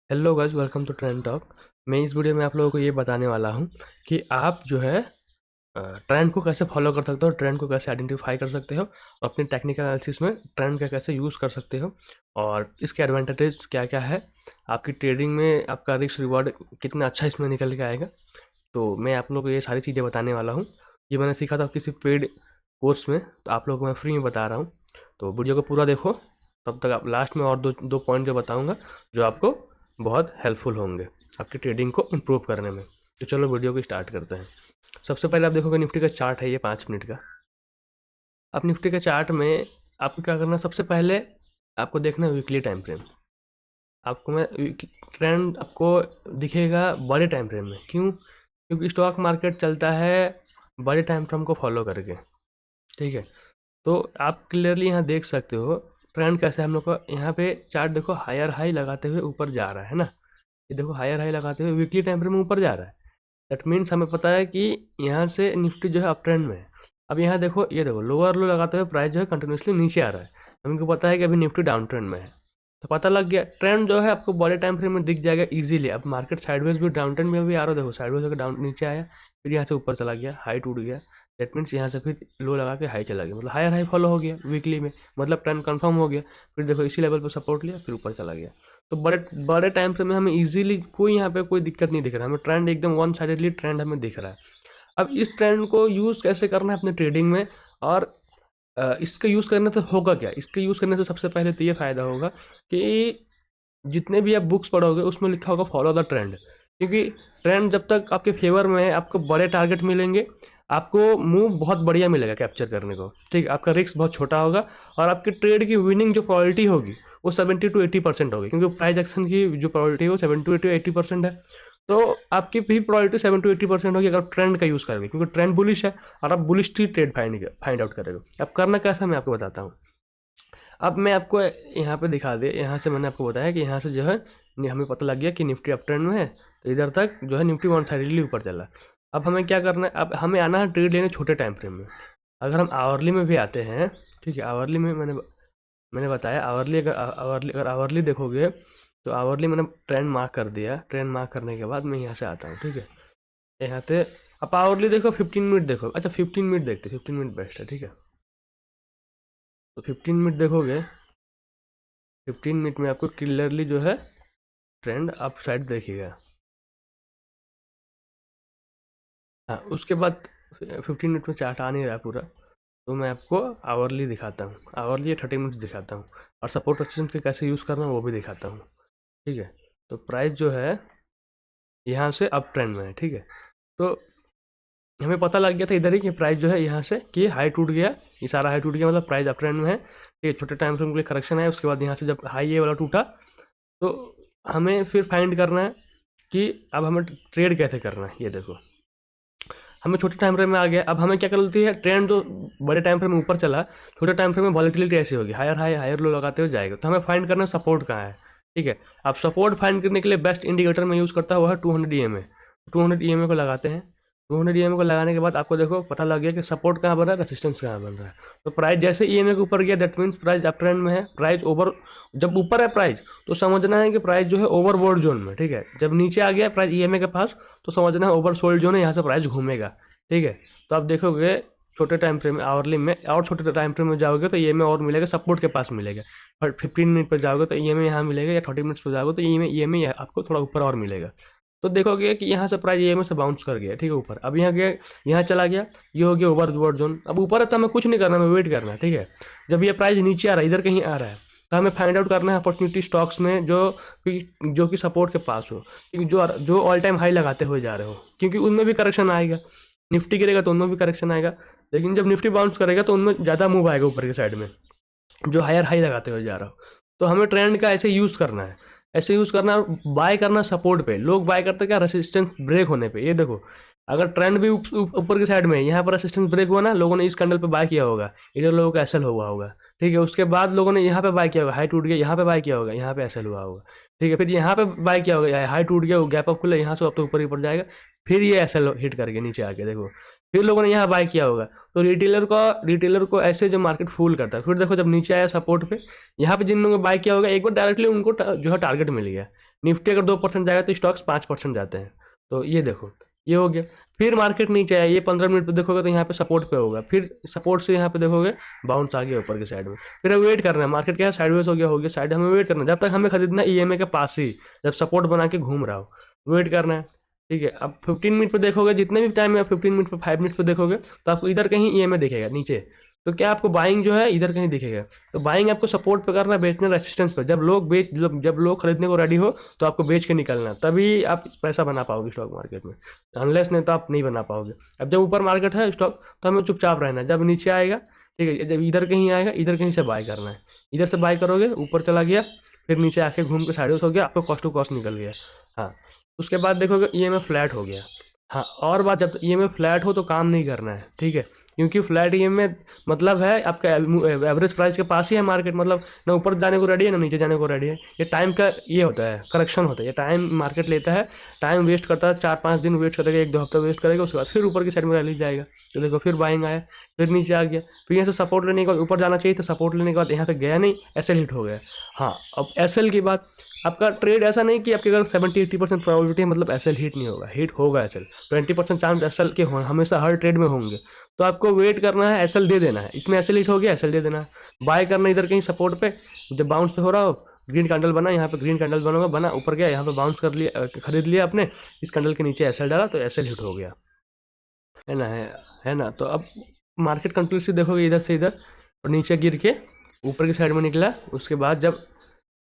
Hello guys, welcome to Trend Talk. मैं इस video में आप लोगों को ये बताने वाला हूँ कि आप जो है ट्रेंड को कैसे फॉलो कर सकते हो, ट्रेंड को कैसे आइडेंटिफाई कर सकते हो और अपने टेक्निकल एनालिसिस में ट्रेंड का कैसे यूज़ कर सकते हो और इसके एडवांटेजेस क्या क्या है, आपकी ट्रेडिंग में आपका रिस्क रिवॉर्ड कितना अच्छा इसमें निकल के आएगा। तो मैं आप लोगों को ये सारी चीज़ें बताने वाला हूँ। ये मैंने सीखा था किसी पेड कोर्स में, तो आप लोगों को मैं फ्री में बता रहा हूँ। तो वीडियो को पूरा देखो, तब तक आप लास्ट में और दो दो पॉइंट जो बताऊँगा जो आपको बहुत हेल्पफुल होंगे आपकी ट्रेडिंग को इम्प्रूव करने में। तो चलो वीडियो को स्टार्ट करते हैं। सबसे पहले आप देखोगे निफ्टी का चार्ट है ये 5 मिनट का। आप निफ्टी के चार्ट में आपको क्या करना है, सबसे पहले आपको देखना है वीकली टाइम फ्रेम। आपको मैं ट्रेंड आपको दिखेगा बड़े टाइम फ्रेम में। क्यों? क्योंकि स्टॉक मार्केट चलता है बड़े टाइम फ्रेम को फॉलो करके। ठीक है, तो आप क्लियरली यहाँ देख सकते हो ट्रेंड कैसे है हम लोग का। यहाँ पे चार्ट देखो, हायर हाई लगाते हुए ऊपर जा रहा है ना। ये देखो हायर हाई लगाते हुए वीकली टाइम फ्रेम में ऊपर जा रहा है। दैट मीन्स हमें पता है कि यहाँ से निफ्टी जो है अप ट्रेंड में है। अब यहाँ देखो, ये देखो लोअर लो लगाते हुए प्राइस जो है कंटिन्यूसली नीचे आ रहा है। हमको पता है कि अभी निफ्टी डाउन ट्रेंड में है। तो पता लग गया ट्रेंड जो है आपको बड़े टाइम फ्रेम में दिख जाएगा इजीली। अब मार्केट साइडवेज भी डाउन ट्रेंड में भी आ रहा है, देखो साइडवेज होकर डाउन नीचे आया, फिर यहाँ से ऊपर चला गया, हाई टूट गया। दैट मीन्स यहाँ से फिर लो लगा के हाई चला गया, मतलब हायर हाई फॉलो हो गया वीकली में, मतलब ट्रेंड कंफर्म हो गया। फिर देखो इसी लेवल पर सपोर्ट लिया, फिर ऊपर चला गया। तो बड़े बड़े टाइम फ्रेम में हमें इजीली कोई यहाँ पे कोई दिक्कत नहीं दिख रहा है, हमें ट्रेंड एकदम वन साइडेडली ट्रेंड हमें दिख रहा है। अब इस ट्रेंड को यूज़ कैसे करना है अपने ट्रेडिंग में, और इसका यूज़ करने से होगा क्या? इसके यूज़ करने से सबसे पहले तो ये फ़ायदा होगा कि जितने भी आप बुक्स पढ़ोगे उसमें लिखा होगा फॉलो द ट्रेंड। क्योंकि ट्रेंड जब तक आपके फेवर में है, आपको बड़े टारगेट मिलेंगे, आपको मूव बहुत बढ़िया मिलेगा कैप्चर करने को। ठीक है, आपका रिस्क बहुत छोटा होगा और आपकी ट्रेड की विनिंग जो प्रोबेबिलिटी होगी वो 70 to 80% होगी, क्योंकि प्राइस एक्शन की जो प्रोबेबिलिटी है वो 70 to 80% है। तो आपकी भी प्रोबेबिलिटी 70 to 80% होगी अगर आप ट्रेंड का यूज़ करोगे, क्योंकि ट्रेंड बुलिश है और आप बुलिश ही ट्रेड फाइंड आउट करोगे। अब करना कैसा मैं आपको बताता हूँ। अब मैं आपको यहाँ पे दिखा दे, यहाँ से मैंने आपको बताया कि यहाँ से जो है हमें पता लग गया कि निफ्टी अप ट्रेंड में है, तो इधर तक जो है निफ्टी वन साइडली ऊपर चला। अब हमें क्या करना है, अब हमें आना है ट्रेड लेने छोटे टाइम फ्रेम में। अगर हम आवरली में भी आते हैं, ठीक है, आवरली में मैंने बताया आवरली, अगर आवरली देखोगे तो आवरली मैंने ट्रेंड मार्क कर दिया। ट्रेंड मार्क करने के बाद मैं यहाँ से आता हूँ, ठीक है। यहाँ से अब आवरली देखो, 15 मिनट देखो। अच्छा 15 मिनट देखते, 15 मिनट बेस्ट है, ठीक है। तो 15 मिनट देखोगे, 15 मिनट में आपको क्लियरली जो है ट्रेंड अप साइड देखिएगा। हाँ, उसके बाद 15 मिनट में चार्ट आ नहीं रहा पूरा, तो मैं आपको आवरली दिखाता हूँ, आवरली या 30 मिनट्स दिखाता हूँ, और सपोर्ट रेजिस्टेंस के कैसे यूज़ करना है वो भी दिखाता हूँ। ठीक है, तो प्राइस जो है यहाँ से अप ट्रेंड में है, ठीक है। तो हमें पता लग गया था इधर ही कि प्राइस जो है यहाँ से कि हाई टूट गया, ये सारा हाई टूट गया, मतलब प्राइस अप ट्रेंड में है। ठीक है, छोटे टाइम फ्रेम के लिए करेक्शन है, उसके बाद यहाँ से जब हाई ये वाला टूटा, तो हमें फिर फाइंड करना है कि अब हमें ट्रेड कैसे करना है। ये देखो हमें छोटे टाइम फ्रेम में आ गया। अब हमें क्या करती है, ट्रेंड जो बड़े टाइम फ्रेम में ऊपर चला, छोटे टाइम फ्रेम में वॉलेटिलिटी ऐसी होगी, हायर हाई हायर लो लगाते हुए जाएगा। तो हमें फाइंड करना सपोर्ट कहाँ है। ठीक है, अब सपोर्ट फाइंड करने के लिए बेस्ट इंडिकेटर में यूज़ करता है वो है 200 EMA। 200 EMA को लगाते हैं। 200 EMA को लगाने के बाद आपको देखो पता लग गया कि सपोर्ट कहाँ बन रहा है, रेसिस्टेंस कहाँ बन रहा है। तो प्राइस जैसे EMA के ऊपर गया, that means price up trend में है। प्राइस ओवर, जब ऊपर है प्राइस तो समझना है कि प्राइस जो है ओवरबोर्ड जोन में। ठीक है, जब नीचे आ गया प्राइस EMA के पास तो समझना है ओवरसोल्ड जोन है, यहाँ से प्राइस घूमेगा। ठीक है, तो आप देखोगे छोटे टाइम फ्रेम में, आवरली में और छोटे टाइम फ्रेम में जाओगे तो EMA और मिलेगा, सपोर्ट के पास मिलेगा। और 15 मिनट पर जाओगे तो EMA यहाँ मिलेगा, या 30 मिनट्स पर जाओगे तो EMA आपको थोड़ा ऊपर और मिलेगा। तो देखोगे कि यहाँ से प्राइस EMA से बाउंस कर गया, ठीक है, ऊपर। अब यहाँ गया, यहाँ चला गया, ये हो गया ओवरबोर्ड जोन। अब ऊपर है तो हमें कुछ नहीं करना, हमें वेट करना है। ठीक है, जब ये प्राइस नीचे आ रहा है, इधर कहीं आ रहा है, तो हमें फाइंड आउट करना है अपॉर्चुनिटी स्टॉक्स में जो कि सपोर्ट के पास हो, क्योंकि जो ऑल टाइम हाई लगाते हुए जा रहे हो, क्योंकि उनमें भी करेक्शन आएगा। निफ्टी गिरेगा तो उनमें भी करेक्शन आएगा, लेकिन जब निफ्टी बाउंस करेगा तो उनमें ज़्यादा मूव आएगा ऊपर की साइड में, जो हायर हाई लगाते हुए जा रहा हो। तो हमें ट्रेंड का ऐसे यूज़ करना है, ऐसे यूज़ करना है। बाय करना सपोर्ट पे, लोग बाय करते क्या, रेसिस्टेंस ब्रेक होने पे। ये देखो अगर ट्रेंड भी ऊपर की साइड में, यहाँ पर रेसिस्टेंस ब्रेक हुआ ना, लोगों ने इस कैंडल पे बाय किया होगा, इधर लोगों का एसएल हुआ होगा। ठीक है, उसके बाद लोगों ने यहाँ पे बाय किया होगा, हाई टूट गया, यहाँ पे बाय किया होगा, यहाँ पे एसएल हुआ होगा। ठीक है, फिर यहाँ पे बाय किया होगा, हाई टूट गया, गैप अप खुला, यहाँ से अब तो ऊपर ही पड़ जाएगा, फिर ये एसएल हिट करके नीचे आके देखो, फिर लोगों ने यहाँ बाय किया होगा। तो रिटेलर को ऐसे जब मार्केट फूल करता है, फिर देखो जब नीचे आया सपोर्ट पे, यहाँ पे जिन लोगों ने बाय किया होगा एक बार डायरेक्टली उनको जो है टारगेट मिल गया। निफ्टी अगर 2% जाएगा तो स्टॉक्स 5% जाते हैं। तो ये देखो, ये हो गया। फिर मार्केट नीचे आया, ये 15 मिनट पे देखोगे तो यहाँ पे सपोर्ट पे होगा, फिर सपोर्ट से यहाँ पे देखोगे बाउंस आ गया ऊपर की साइड में। फिर हमें वेट करना है, मार्केट क्या है साइडवेज हो गया साइड, हमें वेट करना है जब तक हमें खरीदना है ईएमए के पास ही, जब सपोर्ट बना के घूम रहा हो वेट करना है। ठीक है, अब 15 मिनट पे देखोगे, जितने भी टाइम में 15 मिनट पे 5 मिनट पे देखोगे तो आपको इधर कहीं ईएमए दिखेगा नीचे, तो क्या आपको बाइंग जो है इधर कहीं दिखेगा। तो बाइंग आपको सपोर्ट पे करना, बेचना रेसिस्टेंस पे। जब लोग खरीदने को रेडी हो तो आपको बेच के निकलना, तभी आप पैसा बना पाओगे स्टॉक मार्केट में, अनलेस नहीं तो आप नहीं बना पाओगे। अब जब ऊपर मार्केट है स्टॉक तो हमें चुपचाप रहना है, जब नीचे आएगा ठीक है, जब इधर कहीं आएगा इधर कहीं से बाय करना है, इधर से बाय करोगे ऊपर चला गया, फिर नीचे आके घूम के साइड हो गया, आपको कॉस्ट टू कॉस्ट निकल गया। हाँ, उसके बाद देखोगे ईएमए फ्लैट हो गया। हाँ, और बात, जब ईएमए फ्लैट हो तो काम नहीं करना है, ठीक है, क्योंकि फ्लैट ईएमए मतलब है आपका एवरेज प्राइस के पास ही है मार्केट, मतलब ना ऊपर जाने को रेडी है ना नीचे जाने को रेडी है। ये टाइम का ये होता है, करेक्शन होता है, ये टाइम मार्केट लेता है, टाइम वेस्ट करता है, 4-5 दिन वेस्ट करेगा, 1-2 हफ्ता वेस्ट करेगा, उसके बाद फिर ऊपर की साइड में रैली जाएगा। तो देखो फिर बाइंग आया, फिर नीचे आ गया, फिर यहाँ से सपोर्ट लेने के बाद ऊपर जाना चाहिए था, सपोर्ट लेने के बाद यहाँ तक गया नहीं, एसएल हिट हो गया। हाँ, अब एसएल की बात, आपका ट्रेड ऐसा नहीं कि आपके अगर 70-80% प्रोबेबिलिटी है मतलब एसएल हिट नहीं होगा, हिट होगा एसएल, 20% चांस एसएल के हमेशा हर ट्रेड में होंगे। तो आपको वेट करना है, एसएल दे देना है, इसमें एसएल हिट हो गया, एसएल दे देना है, बाय करना इधर कहीं सपोर्ट पे, जब बाउंस पे हो रहा हो, ग्रीन कैंडल बना, यहाँ पे ग्रीन कैंडल बनोगा, बना ऊपर गया, यहाँ पे बाउंस कर लिया, खरीद लिया आपने, इस कैंडल के नीचे एसएल डाला तो एसएल हिट हो गया, है ना, है ना। तो अब मार्केट कंटिन्यूसली देखोगे इधर से इधर और नीचे गिर के ऊपर की साइड में निकला, उसके बाद जब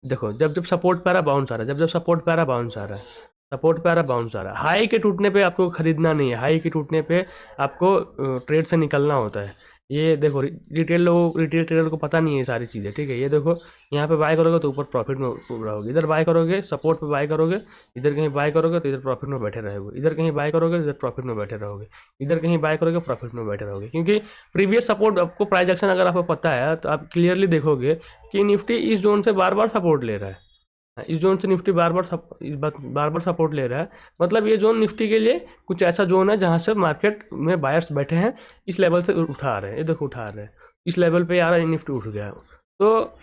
देखो जब जब सपोर्ट पे आ रहा बाउंस आ रहा है, जब जब सपोर्ट पे आ रहा बाउंस आ रहा है, सपोर्ट पे आ रहा बाउंस आ रहा है, हाई के टूटने पे आपको खरीदना नहीं है, हाई के टूटने पे आपको ट्रेड से निकलना होता है। ये देखो रिटेल ट्रेडर को पता नहीं है ये सारी चीज़ें, ठीक है। ये देखो यहाँ पे बाय करोगे तो ऊपर प्रॉफिट में रहोगे, इधर बाय करोगे सपोर्ट पे बाय करोगे, इधर कहीं बाय करोगे तो इधर प्रॉफिट में बैठे रहोगे, इधर कहीं बाय करोगे इधर प्रॉफिट में बैठे रहोगे, इधर कहीं बाय करोगे प्रॉफिट में बैठे रहोगे, क्योंकि प्रीवियस सपोर्ट आपको प्राइस एक्शन अगर आपको पता है तो आप क्लियरली देखोगे कि निफ्टी इस जोन से बार बार सपोर्ट ले रहा है, इस जोन से निफ्टी बार बार सपोर्ट ले रहा है, मतलब ये जोन निफ्टी के लिए कुछ ऐसा जोन है जहाँ से मार्केट में बायर्स बैठे हैं, इस लेवल से उठा रहे हैं, ये देखो उठा रहे हैं, इस लेवल पे आ रहा है निफ्टी उठ गया। तो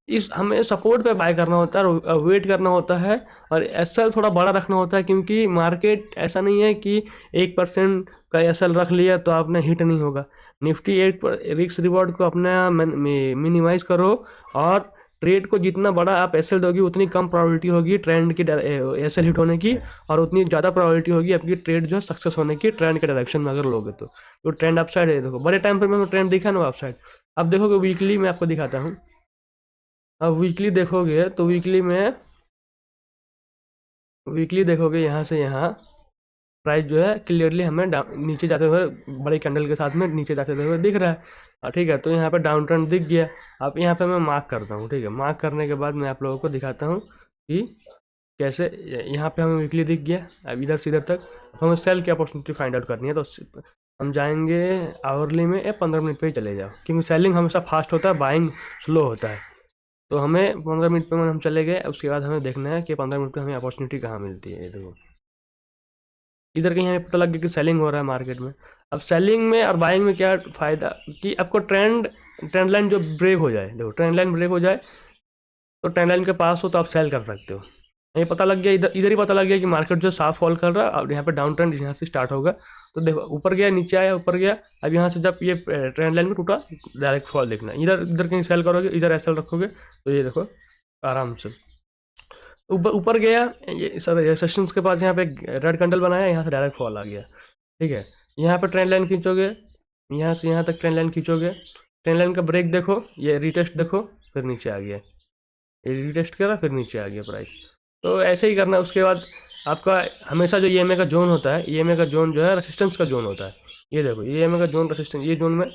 इस हमें सपोर्ट पे बाय करना होता है और वेट करना होता है, और एसएल थोड़ा बड़ा रखना होता है, क्योंकि मार्केट ऐसा नहीं है कि 1% का एसएल रख लिया तो आपने हिट नहीं होगा। निफ्टी 8 रिस्क रिवॉर्ड को अपना मिनिमाइज करो, और ट्रेड को जितना बड़ा आप एसएल दोगी उतनी कम प्रोबेबिलिटी होगी ट्रेंड की एसएल हिट होने की, और उतनी ज़्यादा प्रोबेबिलिटी होगी आपकी ट्रेड जो है सक्सेस होने की ट्रेंड के डायरेक्शन में अगर लोगे तो ट्रेंड अपसाइड है। देखो बड़े टाइम पर मैं ट्रेंड दिखा ना अपसाइड। अब देखोगे वीकली में आपको दिखाता हूँ, अब वीकली देखोगे तो वीकली देखोगे यहाँ से यहाँ प्राइस जो है क्लियरली हमें नीचे जाते हुए बड़े कैंडल के साथ में नीचे जाते हुए दिख रहा है, ठीक है। तो यहाँ पे डाउन ट्रेंड दिख गया। अब यहाँ पे मैं मार्क करता हूँ, ठीक है, मार्क करने के बाद मैं आप लोगों को दिखाता हूँ कि कैसे यहाँ पे हमें वीकली दिख गया। अब इधर से इधर तक हमें सेल की अपॉर्चुनिटी फाइंड आउट करनी है, तो हम जाएंगे आवरली में, 15 मिनट पे ही चले जाओ, क्योंकि सेलिंग हमेशा फास्ट होता है, बाइंग स्लो होता है। तो हमें 15 मिनट पे हम चले गए, उसके बाद हमें देखना है कि 15 मिनट पे हमें अपॉर्चुनिटी कहाँ मिलती है। देखो इधर कहीं हमें पता लग गया कि सेलिंग हो रहा है मार्केट में। अब सेलिंग में और बाइंग में क्या फ़ायदा कि आपको ट्रेंड लाइन जो ब्रेक हो जाए, देखो ट्रेंड लाइन ब्रेक हो जाए तो ट्रेंड लाइन के पास हो तो आप सेल कर सकते हो। ये पता लग गया, इधर ही पता लग गया कि मार्केट जो साफ फॉल कर रहा है, अब यहाँ पे डाउन ट्रेंड यहाँ से स्टार्ट होगा। तो देखो ऊपर गया नीचे आया ऊपर गया, अब यहाँ से जब ये ट्रेंड लाइन में टूटा डायरेक्ट फॉल देखना, इधर कहीं सेल करोगे इधर एसएल रखोगे तो ये देखो आराम से ऊपर गया, ये सर रेजिस्टेंस के पास यहाँ पे रेड कैंडल बनाया, यहाँ से डायरेक्ट फॉल आ गया, ठीक है। यहाँ पे ट्रेंड लाइन खींचोगे, यहाँ से यहाँ तक ट्रेंड लाइन खींचोगे, ट्रेंड लाइन का ब्रेक देखो, ये रीटेस्ट देखो, फिर नीचे आ गया, ये रीटेस्ट करा फिर नीचे आ गया प्राइस। तो ऐसे ही करना है। उसके बाद आपका हमेशा जो ईएमए का जोन होता है, ईएमए का जोन जो है रेसिस्टेंस का जोन होता है। ये देखो ईएमए का जोन रेसिस्टेंस, ये जोन में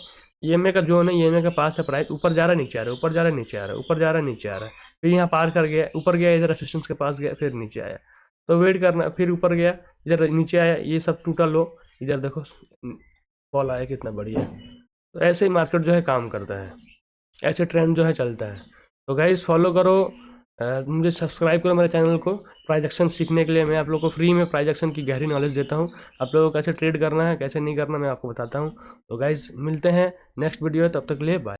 ईएमए का जोन है, ईएमए के पास है प्राइस, ऊपर जा रहा है नीचे आ रहा है, ऊपर जा रहा है नीचे आ रहा है, ऊपर जा रहा है नीचे आ रहा है, फिर यहाँ पार कर गया, ऊपर गया इधर रेसिस्टेंस के पास गया, फिर नीचे आया। तो वेट करना, फिर ऊपर गया इधर नीचे आया, ये सब टूटा लो, इधर देखो फॉल आया कितना बढ़िया। तो ऐसे ही मार्केट जो है काम करता है, ऐसे ट्रेंड जो है चलता है। तो गाइस फॉलो करो, मुझे सब्सक्राइब करो मेरे चैनल को। प्राइस एक्शन सीखने के लिए मैं आप लोगों को फ्री में प्राइस एक्शन की गहरी नॉलेज देता हूँ। आप लोगों को कैसे ट्रेड करना है कैसे नहीं करना मैं आपको बताता हूँ। तो गाइस मिलते हैं नेक्स्ट वीडियो, तब तक के लिए बाय।